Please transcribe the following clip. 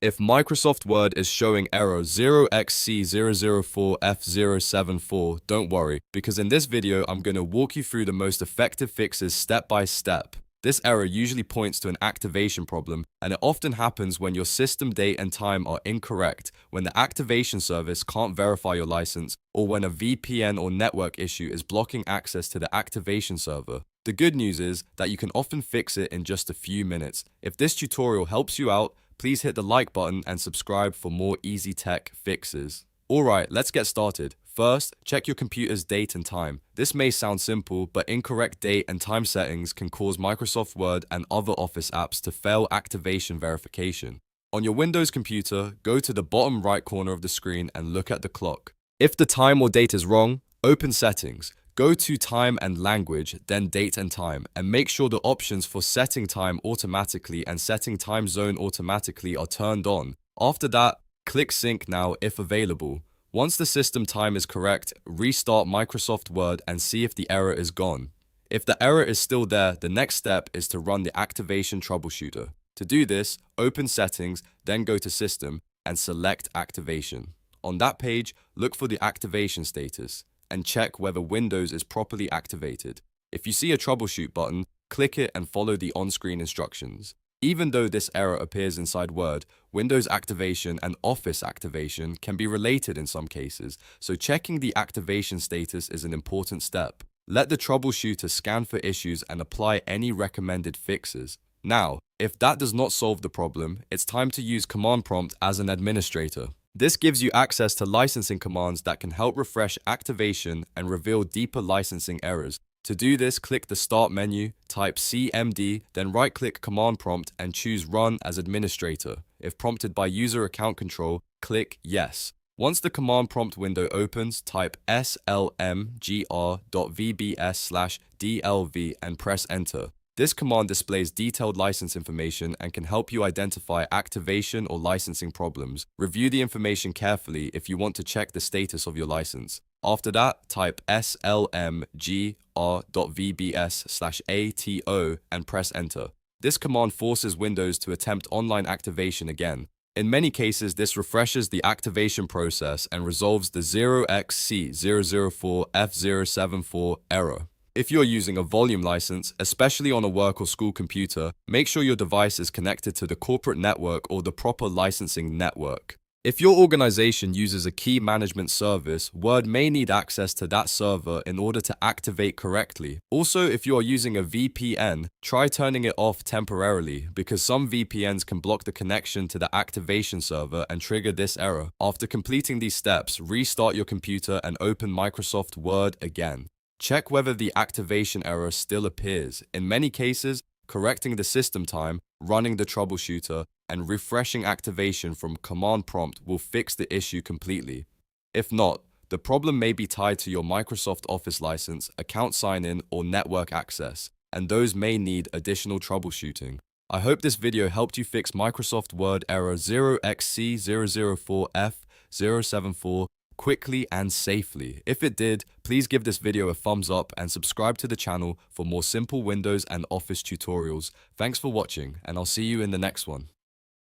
If Microsoft Word is showing error 0Xc004F074, don't worry, because in this video I'm going to walk you through the most effective fixes step by step. This error usually points to an activation problem, and it often happens when your system date and time are incorrect, when the activation service can't verify your license, or when a VPN or network issue is blocking access to the activation server. The good news is that you can often fix it in just a few minutes. If this tutorial helps you out, please hit the like button and subscribe for more easy tech fixes. Alright, let's get started. First, check your computer's date and time. This may sound simple, but incorrect date and time settings can cause Microsoft Word and other Office apps to fail activation verification. On your Windows computer, go to the bottom right corner of the screen and look at the clock. If the time or date is wrong, open Settings. Go to Time and Language, then Date and Time, and make sure the options for setting time automatically and setting time zone automatically are turned on. After that, click Sync Now if available. Once the system time is correct, restart Microsoft Word and see if the error is gone. If the error is still there, the next step is to run the Activation Troubleshooter. To do this, open Settings, then go to System and select Activation. On that page, look for the activation status and check whether Windows is properly activated. If you see a troubleshoot button, click it and follow the on-screen instructions. Even though this error appears inside Word, Windows activation and Office activation can be related in some cases, so checking the activation status is an important step. Let the troubleshooter scan for issues and apply any recommended fixes. Now, if that does not solve the problem, it's time to use Command Prompt as an administrator. This gives you access to licensing commands that can help refresh activation and reveal deeper licensing errors. To do this, click the Start menu, type CMD, then right-click Command Prompt and choose Run as Administrator. If prompted by User Account Control, click Yes. Once the Command Prompt window opens, type slmgr.vbs/dlv and press Enter. This command displays detailed license information and can help you identify activation or licensing problems. Review the information carefully if you want to check the status of your license. After that, type slmgr.vbs/ato and press Enter. This command forces Windows to attempt online activation again. In many cases, this refreshes the activation process and resolves the 0Xc004F074 error. If you're using a volume license, especially on a work or school computer, make sure your device is connected to the corporate network or the proper licensing network. If your organization uses a key management service, Word may need access to that server in order to activate correctly. Also, if you are using a VPN, try turning it off temporarily because some VPNs can block the connection to the activation server and trigger this error. After completing these steps, restart your computer and open Microsoft Word again. Check whether the activation error still appears. In many cases, correcting the system time, running the troubleshooter, and refreshing activation from Command Prompt will fix the issue completely. If not, the problem may be tied to your Microsoft Office license, account sign-in, or network access, and those may need additional troubleshooting. I hope this video helped you fix Microsoft Word error 0Xc004F074 quickly and safely. If it did, please give this video a thumbs up and subscribe to the channel for more simple Windows and Office tutorials. Thanks for watching, and I'll see you in the next one.